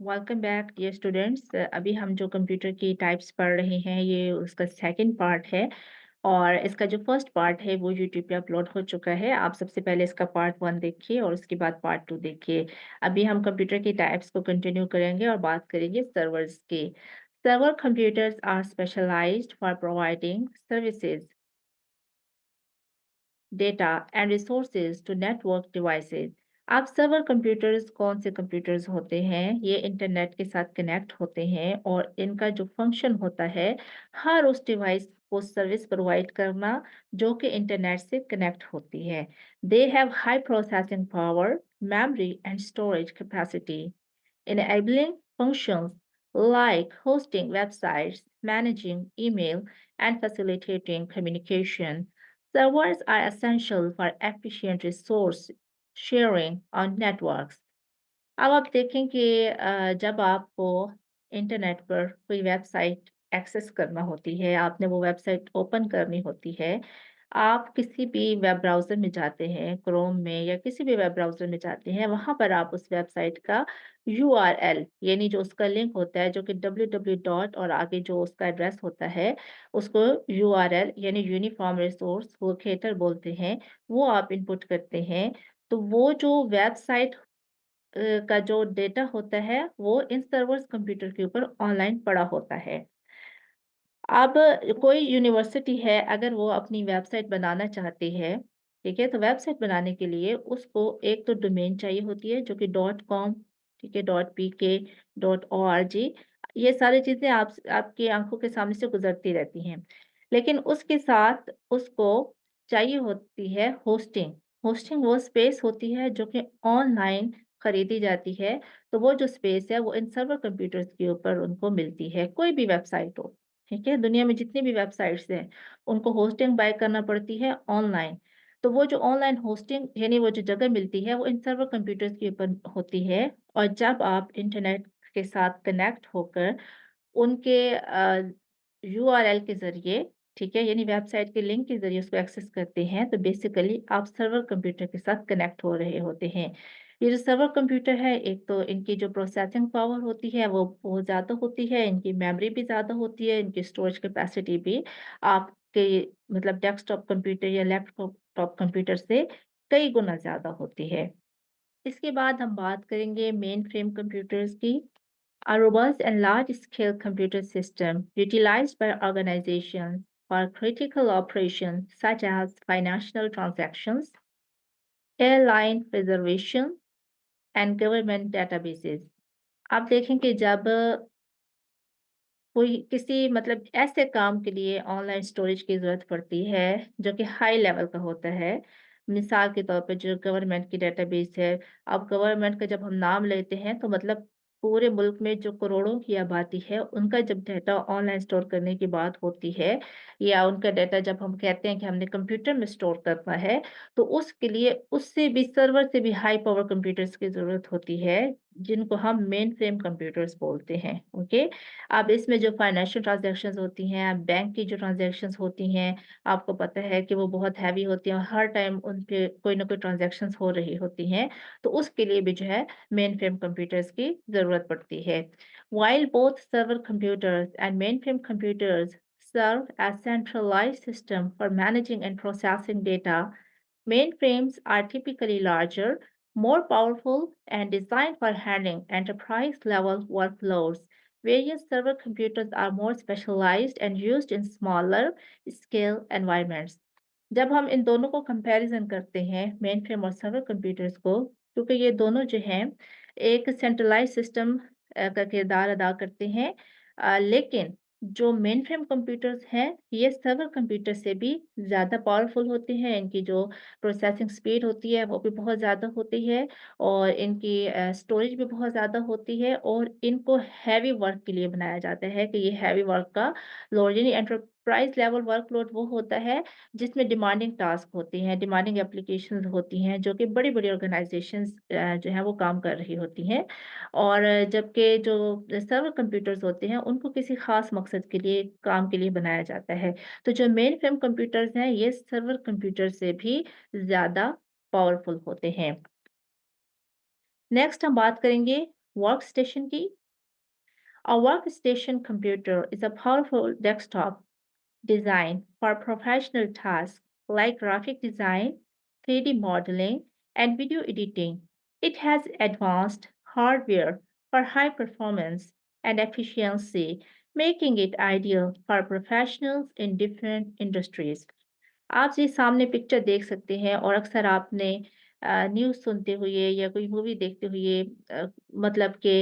Welcome back dear students. अभी हम जो कंप्यूटर की टाइप्स पढ़ रहे हैं ये उसका सेकंड पार्ट है। और इसका जो फर्स्ट पार्ट है वो यूट्यूब पे अपलोड हो चुका है। आप सबसे पहले इसका पार्ट वन देखिए और उसके बाद पार्ट टू देखिए। अभी हम कंप्यूटर की टाइप्स को कंटिन्यू करेंगे और बात करेंगे सर्वर्स की। Server computers are specialized for providing services, data and resources to network devices. अब सर्वर कंप्यूटर्स कौन से कंप्यूटर्स होते हैं? ये इंटरनेट के साथ कनेक्ट होते हैं और इनका जो फंक्शन होता है हर उस डिवाइस को सर्विस प्रोवाइड करना जो कि इंटरनेट से कनेक्ट होती है। They have high processing power, memory and storage capacity, enabling functions like hosting websites, managing email, and facilitating communication. Servers are essential for efficient resource sharing on networks. अब आप देखें कि जब आपको इंटरनेट पर कोई वेबसाइट एक्सेस करना होती है, आपने वो वेबसाइट ओपन करनी होती है, आप किसी भी वेब ब्राउज़र में जाते हैं, क्रोम में या किसी भी वेब ब्राउज़र में जाते हैं, वहाँ पर आप उस वेबसाइट का यूआरएल यानी जो उसका लिंक होता है, जो कि www डॉट और आगे जो उसका एड्रेस होता है, उसको यूआरएल यानी यूनिफ़ॉर्म रिसोर्स लोकेटर बोलते हैं, वो आप इनपुट करते हैं। तो वो जो वेबसाइट का जो डेटा होता है वो इन सर्वर्स कंप्यूटर के ऊपर ऑनलाइन पड़ा होता है। अब कोई यूनिवर्सिटी है अगर वो अपनी वेबसाइट बनाना चाहती है, ठीक है? तो वेबसाइट बनाने के लिए उसको एक तो डोमेन चाहिए होती है जो कि डॉट कॉम, ठीक है? डॉट पीके, डॉट ओआरजी ये सारी चीज़ें आप आपकी आँखों के सामने से गुज़रती रहती हैं। लेकिन उसके साथ उसको चाहिए होती है होस्टिंग। होस्टिंग वो स्पेस होती है जो कि ऑनलाइन खरीदी जाती है। तो वो जो स्पेस है वो इन सर्वर कंप्यूटर्स के ऊपर उनको मिलती है, कोई भी वेबसाइट हो। ठीक है? दुनिया में जितनी भी वेबसाइट्स हैं, उनको होस्टिंग बाय करना पड़ती है ऑनलाइन। तो वो जो ऑनलाइन होस्टिंग यानी वो जो जगह मिलती है, वो इन सर्वर कंप्यूटर्स के ऊपर होती है और जब आप इंटरनेट के साथ कनेक्ट होकर उनके यूआरएल के ज़रिए, ठीक है? यानी वेबसाइट के लिंक के ज़रिए उसको एक्सेस करते हैं, तो बेसिकली आप सर्वर कंप्यूटर के साथ कनेक्ट हो रहे होते हैं। ये जो सर्वर कंप्यूटर है, एक तो इनकी जो प्रोसेसिंग पावर होती है, वो बहुत ज़्यादा होती है, इनकी मेमोरी भी ज़्यादा होती है, इनकी स्टोरेज कैपेसिटी भी आपके मतलब डेस्कटॉप कंप्यूटर या लैपटॉप टॉप कंप्यूटर से कई गुना ज़्यादा होती है। इसके बाद हम बात करेंगे मेन फ्रेम कंप्यूटर्स की। A robust and large-scale computer system utilized by organizations for critical operations such as financial transactions, airline reservation, and government databases। आप देखें कि जब कोई किसी मतलब ऐसे काम के लिए ऑनलाइन स्टोरेज की ज़रूरत पड़ती है, जो कि हाई लेवल का होता है। मिसाल के तौर पे जो गवर्नमेंट की डेटाबेस है, अब गवर्नमेंट का जब हम नाम लेते हैं तो मतलब पूरे मुल्क में जो करोड़ों की आबादी है, उनका जब डेटा ऑनलाइन स्टोर करने की बात होती है या उनका डेटा जब हम कहते हैं कि हमने कंप्यूटर में स्टोर करना है, तो उसके लिए उससे भी सर्वर से भी हाई पावर कंप्यूटर्स की ज़रूरत होती है, जिनको हम मेन फ्रेम कंप्यूटर्स बोलते हैं, ओके? अब इसमें जो फाइनेंशियल ट्रांज़ैक्शंस होती हैं, बैंक की जो ट्रांज़ैक्शंस होती हैं, आपको पता है कि वो बहुत हेवी होती हैं और हर टाइम उन पे कोई ना कोई ट्रांज़ैक्शंस हो रही होती हैं, तो उसके लिए भी जो है मेन फ्रेम कंप्यूटर्स की ज़रूरत पड़ती है। While both server computers and mainframe computers serve as centralized system for managing and processing data, mainframes are typically larger, more powerful, and designed for handling enterprise-level workloads. Various server computers are more specialized and used in smaller scale environments. जब हम इन दोनों को comparison करते हैं main frame और server computers को, क्योंकि ये दोनों जो हैं एक सेंट्रलाइज सिस्टम का किरदार अदा करते हैं, लेकिन जो मेन फ्रेम कंप्यूटर्स हैं ये सर्वर कंप्यूटर से भी ज़्यादा पावरफुल होते हैं। इनकी जो प्रोसेसिंग स्पीड होती है वो भी बहुत ज़्यादा होती है और इनकी स्टोरेज भी बहुत ज़्यादा होती है और इनको हैवी वर्क के लिए बनाया जाता है कि ये हैवी वर्क का लोड यानी एंटरप्राइज लेवल वर्कलोड वो होता है जिसमें डिमांडिंग टास्क होती हैं, डिमांडिंग एप्लीकेशंस होती हैं जो कि बड़ी-बड़ी ऑर्गेनाइजेशंस जो हैं वो काम कर रही होती हैं। और जबकि जो सर्वर कंप्यूटर्स होते हैं उनको किसी ख़ास मकसद के लिए, काम के लिए बनाया जाता है। तो जो मेन फ्रेम कंप्यूटर्स हैं ये सर्वर कंप्यूटर से भी ज़्यादा पावरफुल होते हैं। नेक्स्ट हम बात करेंगे वर्कस्टेशन की। A workstation computer is a powerful desktop designed for professional tasks like graphic design, 3D modeling, and video editing. It has advanced hardware for high performance and efficiency, making it ideal for professionals in different industries. आप जी सामने picture देख सकते हैं और अक्सर आपने news सुनते हुए या कोई मूवी देखते हुए मतलब कि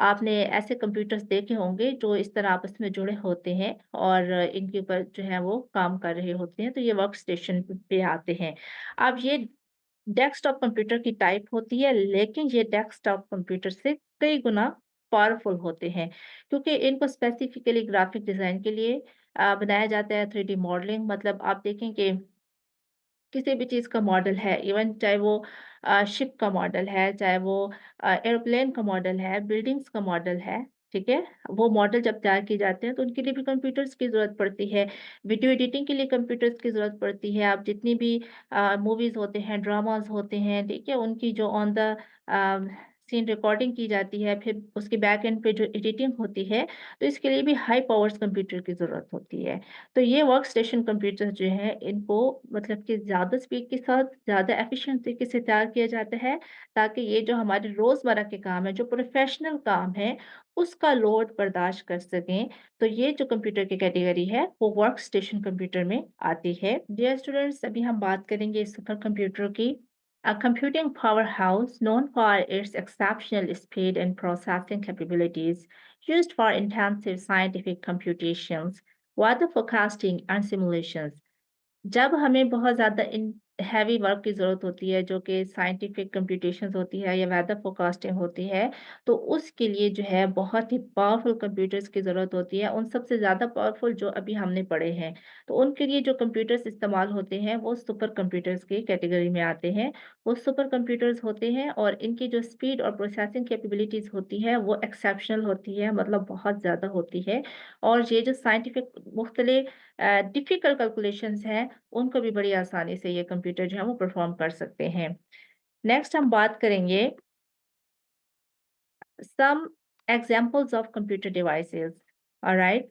आपने ऐसे कंप्यूटर्स देखे होंगे जो इस तरह आपस में जुड़े होते हैं और इनके ऊपर जो है वो काम कर रहे होते हैं, तो ये वर्क स्टेशन पे आते हैं। अब ये डेस्कटॉप कंप्यूटर की टाइप होती है, लेकिन ये डेस्कटॉप कंप्यूटर से कई गुना पावरफुल होते हैं, क्योंकि इनको स्पेसिफिकली ग्राफिक डिज़ाइन के लिए बनाया जाता है। 3D मॉडलिंग मतलब आप देखें कि किसी भी चीज़ का मॉडल है, इवन चाहे वो शिप का मॉडल है, चाहे वो एरोप्लेन का मॉडल है, बिल्डिंग्स का मॉडल है, ठीक है? वो मॉडल जब तैयार किए जाते हैं, तो उनके लिए भी कंप्यूटर्स की ज़रूरत पड़ती है। वीडियो एडिटिंग के लिए कंप्यूटर्स की ज़रूरत पड़ती है। आप जितनी भी मूवीज़ होते हैं, ड्रामाज़ होते हैं, ठीक है? उनकी जो on the uh, scene recording की जाती है, फिर उसके बैक एंड पे जो एडिटिंग होती है, तो इसके लिए भी हाई पावर्स कंप्यूटर की ज़रूरत होती है। तो ये वर्क स्टेशन कंप्यूटर जो हैं, इनको मतलब कि ज़्यादा स्पीड के साथ, ज़्यादा एफ़िशिएंट तरीके से तैयार किया जाता है, ताकि ये जो हमारे रोज़मर्रा के काम हैं, जो प्रोफ़ेशनल काम हैं, उसका लोड बर्दाश्त कर सकें। तो ये जो कंप्यूटर की कैटेगरी है, वो वर्क स्टेशन कंप्यूटर में आती है। डियर स्टूडेंट्स, अभी हम बात करेंगे सुपर कंप्यूटर की। A computing powerhouse known for its exceptional speed and processing capabilities, used for intensive scientific computations, weather forecasting, and simulations. जब हमें बहुत ज़्यादा इन हैवी वर्क की ज़रूरत होती है, जो कि साइंटिफिक कंप्यूटेशंस होती है या वेदर फोरकास्टिंग होती है, तो उसके लिए जो है बहुत ही पावरफुल कंप्यूटर्स की ज़रूरत होती है। उन सबसे ज़्यादा पावरफुल जो अभी हमने पढ़े हैं, तो उनके लिए जो कंप्यूटर्स इस्तेमाल होते हैं, वो सुपर कंप्यूटर्स की कैटेगरी में आते हैं। वो सुपर कंप्यूटर्स होते हैं और इनकी जो स्पीड और प्रोसेसिंग कैपेबिलिटीज़ होती है, वो एक्सेप्शनल होती है, मतलब बहुत ज़्यादा होती है। और ये जो साइंटिफिक मुख्तलिफ डिफ़िकल्ट कैलकुलेशंस हैं, उनको भी बड़ी आसानी से ये कंप्यूटर जो है वो परफ़ॉर्म कर सकते हैं। नेक्स्ट हम बात करेंगे some examples of computer devices, alright?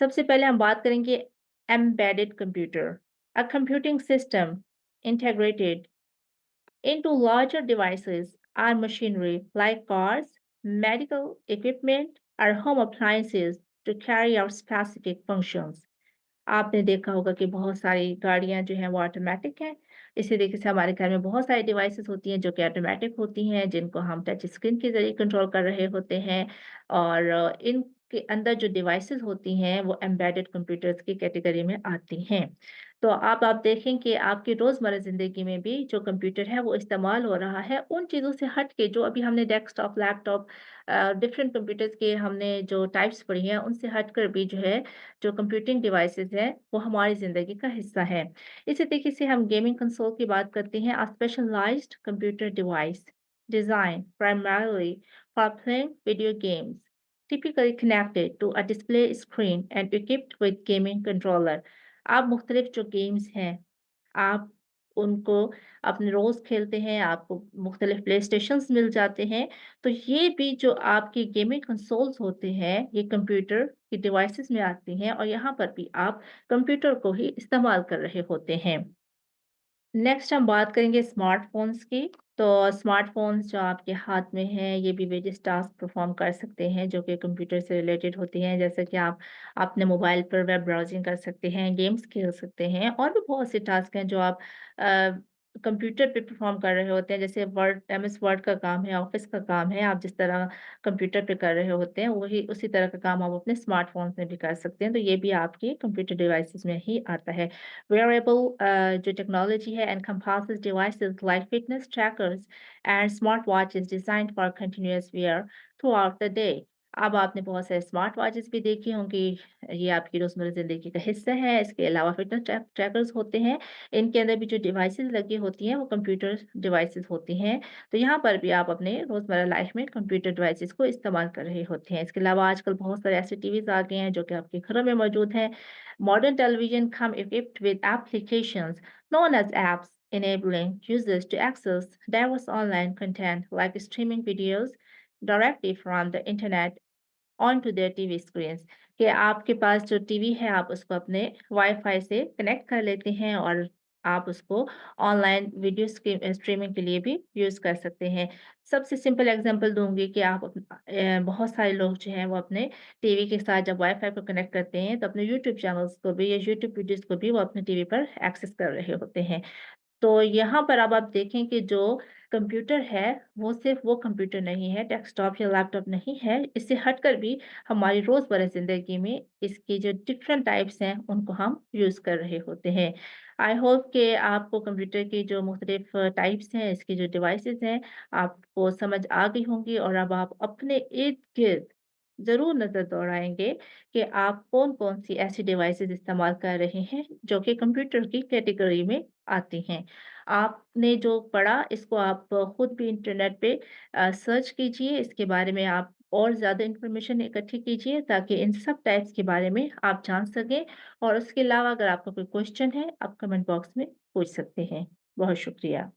सबसे पहले हम बात करेंगे embedded computer, a computing system integrated into larger devices or machinery like cars, medical equipment, or home appliances to carry out specific functions. आपने देखा होगा कि बहुत सारी गाड़ियाँ जो हैं वो ऑटोमैटिक हैं। इसी तरीके से हमारे घर में बहुत सारी डिवाइसेज़ होती हैं जो कि ऑटोमैटिक होती हैं, जिनको हम टच स्क्रीन के ज़रिए कंट्रोल कर रहे होते हैं और इनके अंदर जो डिवाइसेज़ होती हैं वो एम्बेडेड कंप्यूटर्स की कैटेगरी में आती हैं। तो अब आप देखें कि आपकी रोज़मर्रा ज़िंदगी में भी जो कंप्यूटर है वो इस्तेमाल हो रहा है, उन चीज़ों से हट के जो अभी हमने डेस्कटॉप, लैपटॉप डिफरेंट कंप्यूटर्स के हमने जो टाइप्स पढ़ी हैं, उनसे हटकर भी जो है जो कंप्यूटिंग डिवाइसेज़ हैं, वो हमारी ज़िंदगी का हिस्सा हैं। इसी तरीके से हम गेमिंग कंसोल की बात करते हैं, a specialised computer device design primarily for playing video games, typically connected to a display screen and equipped with gaming controller. आप मुख्तलिफ जो गेम्स हैं, आप उनको अपने रोज़ खेलते हैं, आपको मुख्तलिफ प्लेस्टेशंस मिल जाते हैं, तो ये भी जो आपकी गेमिंग कंसोल्स होते हैं, ये कंप्यूटर की डिवाइसेज़ में आती हैं और यहाँ पर भी आप कंप्यूटर को ही इस्तेमाल कर रहे होते हैं। नेक्स्ट हम बात करेंगे स्मार्टफ़ोन्स की। तो स्मार्टफ़ोन्स जो आपके हाथ में हैं, ये भी वेरियस टास्क परफ़ॉर्म कर सकते हैं, जो कि कंप्यूटर से रिलेटेड होती हैं। जैसे कि आप अपने मोबाइल पर वेब ब्राउज़िंग कर सकते हैं, गेम्स खेल सकते हैं और भी बहुत से टास्क हैं जो आप अ, कंप्यूटर पे परफ़ॉर्म कर रहे होते हैं। जैसे वर्ड एमएस वर्ड का काम है, ऑफ़िस का काम है, आप जिस तरह कंप्यूटर पे कर रहे होते हैं, वही उसी तरह का काम आप अपने स्मार्टफ़ोन्स में भी कर सकते हैं। तो ये भी आपकी कंप्यूटर डिवाइसेज़ में ही आता है। Wearable जो टेक्नोलॉजी है encompasses devices like fitness trackers and smartwatches designed for continuous wear throughout the day. अब आपने बहुत सारे स्मार्ट वॉचेस भी देखी होंगी, ये आपकी रोज़मर्रा ज़िंदगी का हिस्सा है। इसके अलावा फिटनेस ट्रैकर्स होते हैं, इनके अंदर भी जो डिवाइसेस लगी होती हैं वो कंप्यूटर डिवाइसेस होती हैं। तो यहाँ पर भी आप अपने रोज़मर्रा लाइफ में कंप्यूटर डिवाइसेस को इस्तेमाल कर रहे होते हैं। इसके अलावा आजकल बहुत सारे ऐसे टीवीज़ आ गए हैं जो कि आपके घरों में मौजूद हैं। Modern television come equipped with applications known as apps, enabling users to access diverse online content like streaming videos, directly from the internet onto their TV screens कि आपके पास जो टीवी है आप उसको अपने वाईफ़ाई से कनेक्ट कर लेते हैं और आप उसको ऑनलाइन वीडियो स्ट्रीमिंग के लिए भी यूज़ कर सकते हैं। सबसे सिंपल एग्ज़ाम्पल दूँगी कि आप बहुत सारे लोग जो हैं वो अपने टीवी के साथ जब वाईफ़ाई को कनेक्ट करते हैं तो अपने यूट्यूब चैनल्स को भी या यूट्यूब वीडियोज़ को भी वो अपने टीवी पर एक्सेस कर रहे होते हैं। तो यहाँ पर अब आप देखें कि जो कंप्यूटर है, वो सिर्फ़ वो कंप्यूटर नहीं है, डेस्कटॉप या लैपटॉप नहीं है, इससे हटकर भी हमारी रोज़मर्रा ज़िंदगी में इसकी जो डिफ़रेंट टाइप्स हैं, उनको हम यूज़ कर रहे होते हैं। आई होप कि आपको कंप्यूटर की जो मुख्तलिफ़ टाइप्स हैं, इसके जो डिवाइसेज़ हैं, आपको समझ आ गई होंगी और अब आप अपने इर्द-गिर्द ज़रूर नज़र दौड़ाएँगे कि आप कौन-कौन सी ऐसी डिवाइसेज़ इस्तेमाल कर रहे हैं, जो कि कंप्यूटर की कैटेगरी में आती हैं। आपने जो पढ़ा इसको आप खुद भी इंटरनेट पे सर्च कीजिए, इसके बारे में आप और ज़्यादा इन्फॉर्मेशन इकट्ठी कीजिए ताकि इन सब टाइप्स के बारे में आप जान सकें और उसके अलावा अगर आपका कोई क्वेश्चन है, आप कमेंट बॉक्स में पूछ सकते हैं। बहुत शुक्रिया।